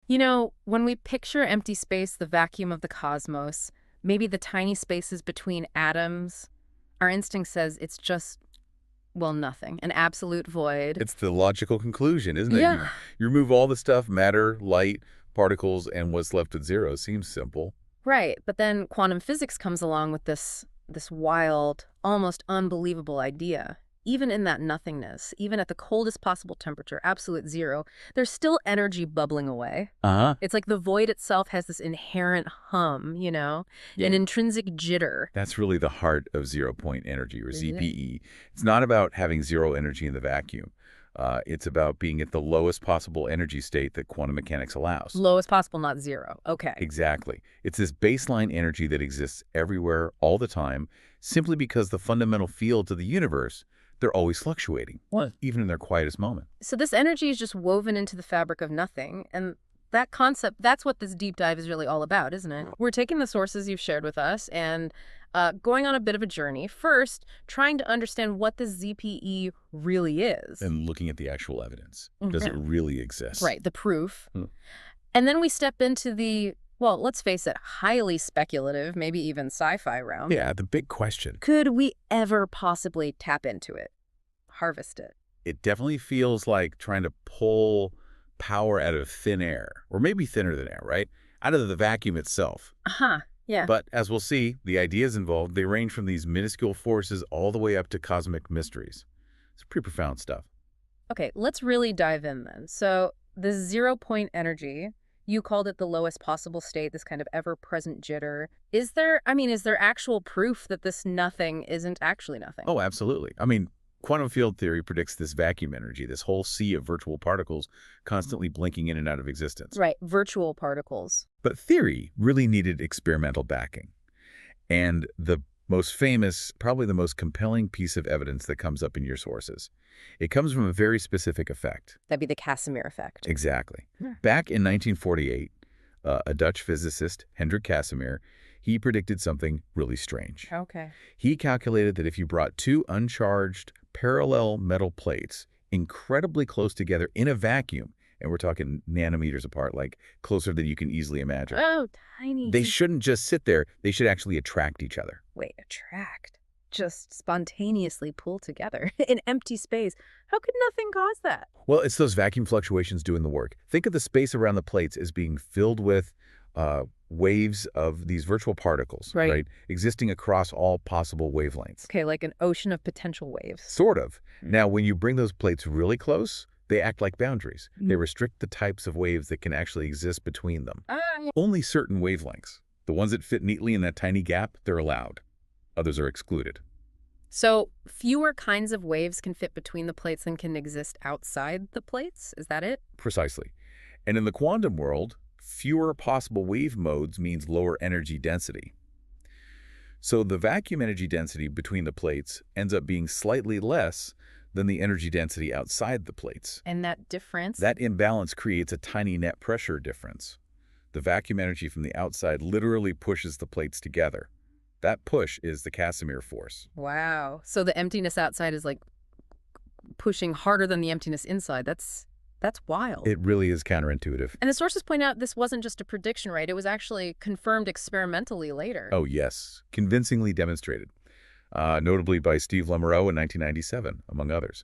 When we picture empty space, the vacuum of the cosmos, maybe the tiny spaces between atoms, our instinct says it's just, well, nothing, an absolute void. It's the logical conclusion, isn't it? Yeah. You remove all the stuff, matter, light, particles, and what's left with zero. Seems simple. Right, but then quantum physics comes along with this wild, almost unbelievable idea. Even in that nothingness, even at the coldest possible temperature, absolute zero, there's still energy bubbling away. Uh-huh. It's like the void itself has this inherent hum, an intrinsic jitter. That's really the heart of zero-point energy, or Is it? ZPE. It's not about having zero energy in the vacuum. It's about being at the lowest possible energy state that quantum mechanics allows. Lowest possible, not zero. Okay. Exactly. It's this baseline energy that exists everywhere, all the time, simply because the fundamental fields of the universe, they're always fluctuating, even in their quietest moment. So this energy is just woven into the fabric of nothing, and that concept, that's what this deep dive is really all about, isn't it? We're taking the sources you've shared with us and going on a bit of a journey. First, trying to understand what the ZPE really is. And looking at the actual evidence. Does it really exist? Right, the proof. And then we step into the, well, let's face it, highly speculative, maybe even sci-fi realm. Yeah, the big question. Could we ever possibly tap into it, harvest it? It definitely feels like trying to pull power out of thin air, or maybe thinner than air, right? Out of the vacuum itself. Uh-huh, yeah. But as we'll see, the ideas involved, they range from these minuscule forces all the way up to cosmic mysteries. It's pretty profound stuff. Okay, let's really dive in then. So the 0-point energy, you called it the lowest possible state, this kind of ever-present jitter. Is there actual proof that this nothing isn't actually nothing? Oh, absolutely. I mean, quantum field theory predicts this vacuum energy, this whole sea of virtual particles constantly blinking in and out of existence. Right, virtual particles. But theory really needed experimental backing. And the most famous, probably the most compelling piece of evidence that comes up in your sources, it comes from a very specific effect. That'd be the Casimir effect. Exactly. Back in 1948, a Dutch physicist, Hendrik Casimir, he predicted something really strange. Okay. He calculated that if you brought two uncharged parallel metal plates incredibly close together in a vacuum, and we're talking nanometers apart, like closer than you can easily imagine. Oh, tiny. They shouldn't just sit there. They should actually attract each other. Wait, attract? Just spontaneously pull together in empty space. How could nothing cause that? Well, it's those vacuum fluctuations doing the work. Think of the space around the plates as being filled with waves of these virtual particles, right? Existing across all possible wavelengths. Okay, like an ocean of potential waves. Sort of. Now, when you bring those plates really close, they act like boundaries. They restrict the types of waves that can actually exist between them. Only certain wavelengths, the ones that fit neatly in that tiny gap, they're allowed. Others are excluded. So fewer kinds of waves can fit between the plates than can exist outside the plates? Is that it? Precisely. And in the quantum world, fewer possible wave modes means lower energy density. So the vacuum energy density between the plates ends up being slightly less than the energy density outside the plates. And that difference? That imbalance creates a tiny net pressure difference. The vacuum energy from the outside literally pushes the plates together. That push is the Casimir force. Wow. So the emptiness outside is like pushing harder than the emptiness inside. That's wild. It really is counterintuitive. And the sources point out this wasn't just a prediction, right? It was actually confirmed experimentally later. Oh, yes. Convincingly demonstrated. Notably by Steve Lemereau in 1997, among others.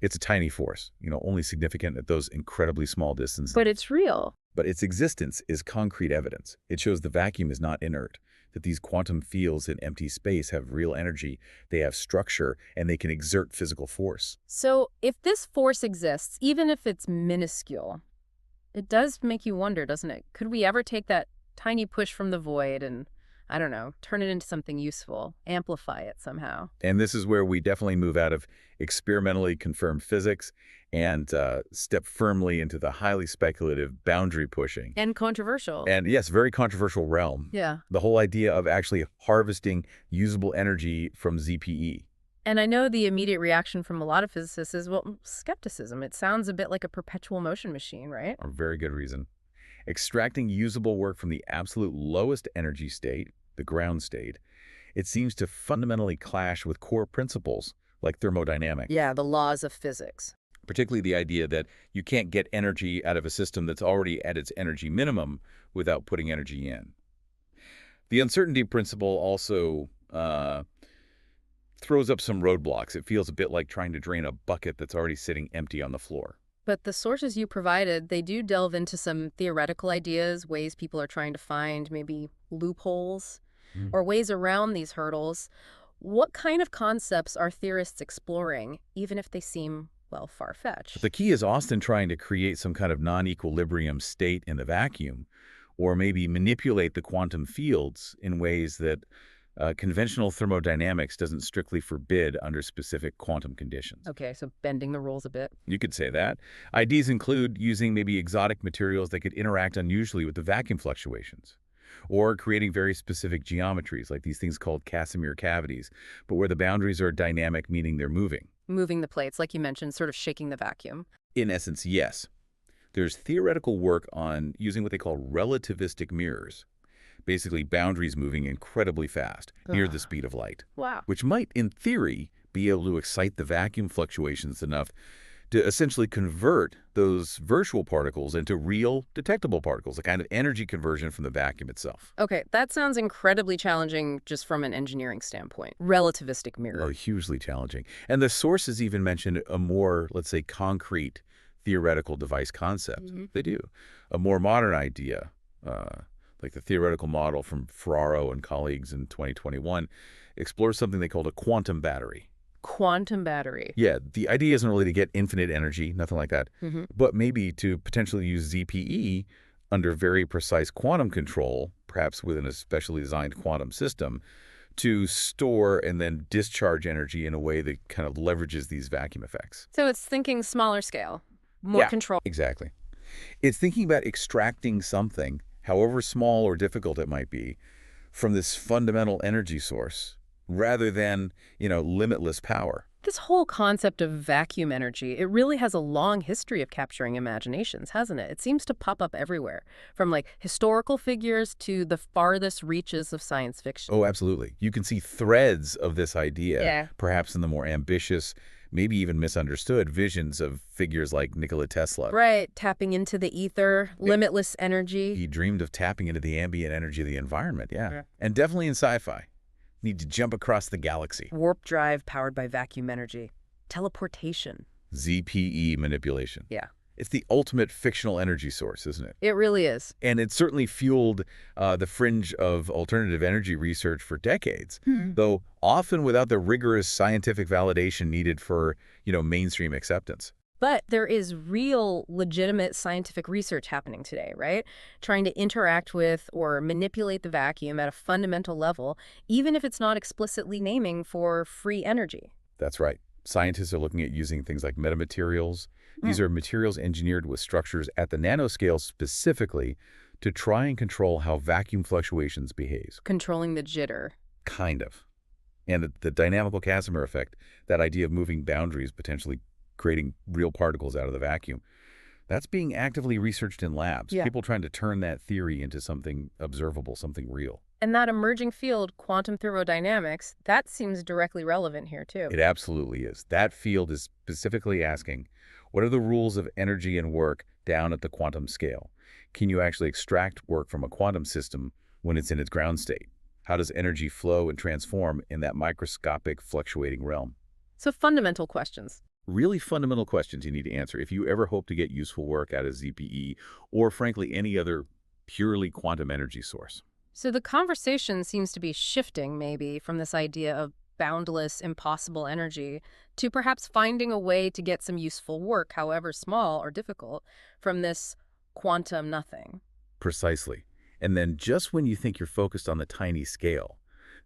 It's a tiny force, only significant at those incredibly small distances. But it's real. But its existence is concrete evidence. It shows the vacuum is not inert, that these quantum fields in empty space have real energy, they have structure, and they can exert physical force. So if this force exists, even if it's minuscule, it does make you wonder, doesn't it? Could we ever take that tiny push from the void and, I don't know, turn it into something useful, amplify it somehow? And this is where we definitely move out of experimentally confirmed physics and step firmly into the highly speculative boundary pushing. And controversial. And yes, very controversial realm. Yeah. The whole idea of actually harvesting usable energy from ZPE. And I know the immediate reaction from a lot of physicists is, well, skepticism. It sounds a bit like a perpetual motion machine, right? A very good reason. Extracting usable work from the absolute lowest energy state, the ground state, it seems to fundamentally clash with core principles like thermodynamics. Yeah, the laws of physics. particularly the idea that you can't get energy out of a system that's already at its energy minimum without putting energy in. The uncertainty principle also throws up some roadblocks. It feels a bit like trying to drain a bucket that's already sitting empty on the floor. But the sources you provided, they do delve into some theoretical ideas, ways people are trying to find maybe loopholes Mm. or ways around these hurdles. What kind of concepts are theorists exploring, even if they seem, well, But far-fetched? the key is Austin trying to create some kind of non-equilibrium state in the vacuum, or maybe manipulate the quantum fields in ways that conventional thermodynamics doesn't strictly forbid under specific quantum conditions. Okay, so bending the rules a bit. You could say that. Ideas include using maybe exotic materials that could interact unusually with the vacuum fluctuations, or creating very specific geometries, like these things called Casimir cavities, but where the boundaries are dynamic, meaning they're moving. Moving the plates, like you mentioned, sort of shaking the vacuum. In essence, yes. There's theoretical work on using what they call relativistic mirrors, basically boundaries moving incredibly fast, near the Ugh. speed of light, Wow. which might, in theory, be able to excite the vacuum fluctuations enough to essentially convert those virtual particles into real detectable particles, a kind of energy conversion from the vacuum itself. Okay, that sounds incredibly challenging just from an engineering standpoint. Relativistic Oh, mirror. hugely challenging. And the sources even mentioned a more, let's say, concrete theoretical device concept. Mhm. They do. A more modern idea, like the theoretical model from Ferraro and colleagues in 2021, explores something they called a quantum battery. Quantum battery. Yeah, the idea isn't really to get infinite energy, nothing like that, Hmm. but maybe to potentially use ZPE under very precise quantum control, perhaps within a specially designed quantum system, to store and then discharge energy in a way that kind of leverages these vacuum effects. So it's thinking smaller scale, more Yeah, control. exactly. It's thinking about extracting something, however small or difficult it might be, from this fundamental energy source, rather than, limitless power. This whole concept of vacuum energy, it really has a long history of capturing imaginations, hasn't it? It seems to pop up everywhere, from like historical figures to the farthest reaches of science fiction. Oh, absolutely. You can see threads of this idea, Yeah. perhaps in the more ambitious, maybe even misunderstood visions of figures like Nikola Tesla. Right, tapping into the ether, limitless energy. He dreamed of tapping into the ambient energy of the environment, yeah. Yeah. And definitely in sci-fi. Need to jump across the galaxy. Warp drive powered by vacuum energy. Teleportation. ZPE manipulation. Yeah, It's the ultimate fictional energy source, isn't it? it really is. And it certainly fueled the fringe of alternative energy research for decades, though often without the rigorous scientific validation needed for, mainstream acceptance. But there is real, legitimate scientific research happening today, right? Trying to interact with or manipulate the vacuum at a fundamental level, even if it's not explicitly naming for free energy. That's right. Scientists are looking at using things like metamaterials. These are materials engineered with structures at the nanoscale specifically to try and control how vacuum fluctuations behave. Controlling the jitter. Kind of. And the dynamical Casimir effect, that idea of moving boundaries, potentially creating real particles out of the vacuum, that's being actively researched in labs. Yeah. People trying to turn that theory into something observable, something real. And that emerging field, quantum thermodynamics, that seems directly relevant here, too. It absolutely is. That field is specifically asking, what are the rules of energy and work down at the quantum scale? Can you actually extract work from a quantum system when it's in its ground state? How does energy flow and transform in that microscopic fluctuating realm? So fundamental questions. Really fundamental questions you need to answer if you ever hope to get useful work out of ZPE or, frankly, any other purely quantum energy source. So the conversation seems to be shifting, maybe, from this idea of boundless, impossible energy to perhaps finding a way to get some useful work, however small or difficult, from this quantum nothing. Precisely. And then just when you think you're focused on the tiny scale,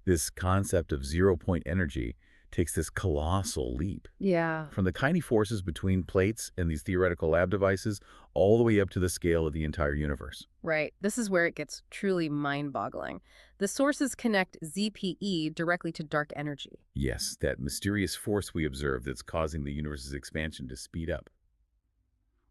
this concept of zero-point energy takes this colossal leap. Yeah. From the tiny forces between plates and these theoretical lab devices all the way up to the scale of the entire universe. Right. This is where it gets truly mind-boggling. The sources connect ZPE directly to dark energy. Yes, that mysterious force we observe that's causing the universe's expansion to speed up.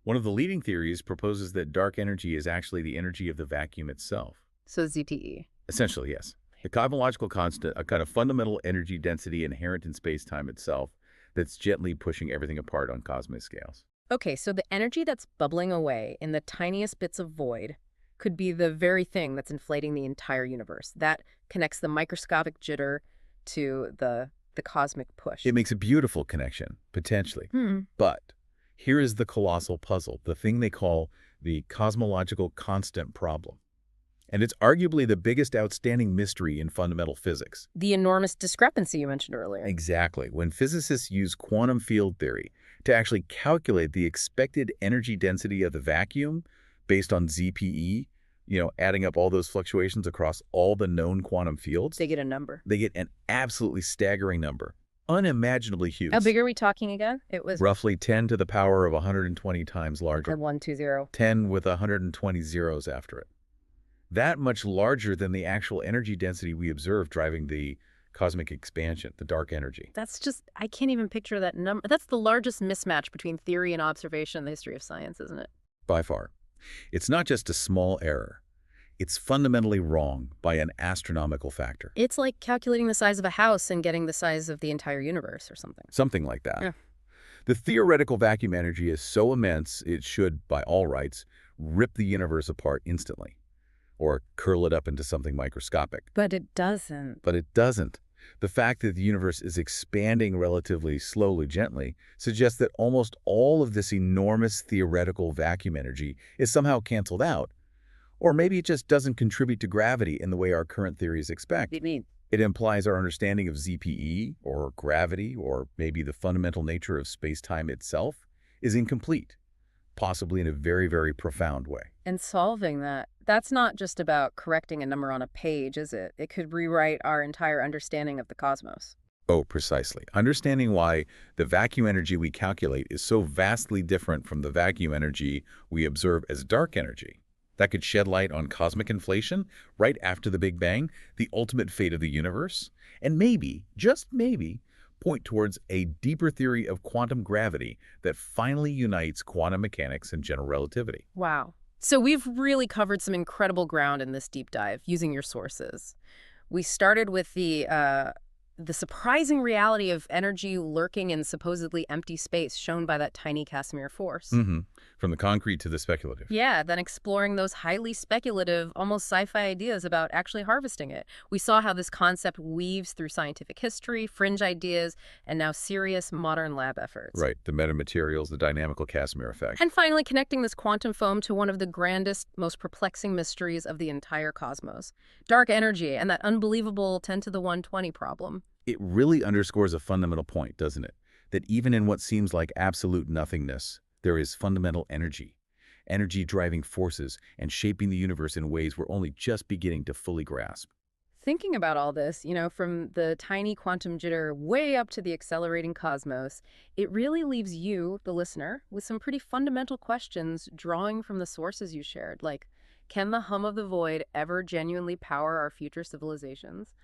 One of the leading theories proposes that dark energy is actually the energy of the vacuum itself. So ZTE. Essentially, yes. The cosmological constant, a kind of fundamental energy density inherent in space-time itself, that's gently pushing everything apart on cosmic scales. Okay, so the energy that's bubbling away in the tiniest bits of void could be the very thing that's inflating the entire universe. That connects the microscopic jitter to the cosmic push. It makes a beautiful connection, potentially. Hmm. But here is the colossal puzzle, the thing they call the cosmological constant problem. And it's arguably the biggest outstanding mystery in fundamental physics. The enormous discrepancy you mentioned earlier. Exactly. When physicists use quantum field theory to actually calculate the expected energy density of the vacuum based on ZPE, adding up all those fluctuations across all the known quantum fields, They get a number. they get an absolutely staggering number, unimaginably huge. How big are we talking again? It was Roughly 10 to the power of 120 times larger. at 120. 10 with 120 zeros after it. That much larger than the actual energy density we observe driving the cosmic expansion, the dark energy. That's just, I can't even picture that number. That's the largest mismatch between theory and observation in the history of science, isn't it? By far. It's not just a small error. It's fundamentally wrong by an astronomical factor. It's like calculating the size of a house and getting the size of the entire universe or something. Something like that. Yeah. The theoretical vacuum energy is so immense it should, by all rights, rip the universe apart instantly, or curl it up into something microscopic. But it doesn't. But it doesn't. The fact that the universe is expanding relatively slowly, gently, suggests that almost all of this enormous theoretical vacuum energy is somehow canceled out. Or maybe it just doesn't contribute to gravity in the way our current theories expect. What do you mean? It implies our understanding of ZPE, or gravity, or maybe the fundamental nature of space-time itself, is incomplete, possibly in a very, very profound way. And solving that, that's not just about correcting a number on a page, is it? It could rewrite our entire understanding of the cosmos. Oh, precisely. Understanding why the vacuum energy we calculate is so vastly different from the vacuum energy we observe as dark energy. That could shed light on cosmic inflation right after the Big Bang, the ultimate fate of the universe, and maybe, just maybe, point towards a deeper theory of quantum gravity that finally unites quantum mechanics and general relativity. Wow. So we've really covered some incredible ground in this deep dive using your sources. We started with the surprising reality of energy lurking in supposedly empty space shown by that tiny Casimir force. From the concrete to the speculative. Yeah, then exploring those highly speculative, almost sci-fi ideas about actually harvesting it. We saw how this concept weaves through scientific history, fringe ideas, and now serious modern lab efforts. Right, the metamaterials, the dynamical Casimir effect. And finally, connecting this quantum foam to one of the grandest, most perplexing mysteries of the entire cosmos. Dark energy and that unbelievable 10 to the 120 problem. It really underscores a fundamental point, doesn't it? That even in what seems like absolute nothingness, there is fundamental energy. Energy driving forces and shaping the universe in ways we're only just beginning to fully grasp. Thinking about all this, from the tiny quantum jitter way up to the accelerating cosmos, it really leaves you, the listener, with some pretty fundamental questions drawing from the sources you shared. Like, can the hum of the void ever genuinely power our future civilizations?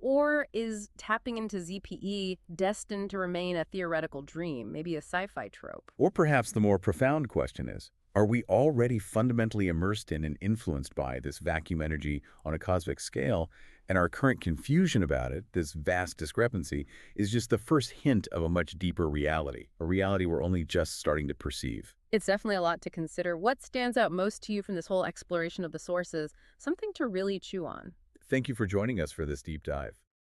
Or is tapping into ZPE destined to remain a theoretical dream, maybe a sci-fi trope? Or perhaps the more profound question is, are we already fundamentally immersed in and influenced by this vacuum energy on a cosmic scale, and our current confusion about it, this vast discrepancy, is just the first hint of a much deeper reality, a reality we're only just starting to perceive? It's definitely a lot to consider. What stands out most to you from this whole exploration of the sources? Something to really chew on. Thank you for joining us for this deep dive.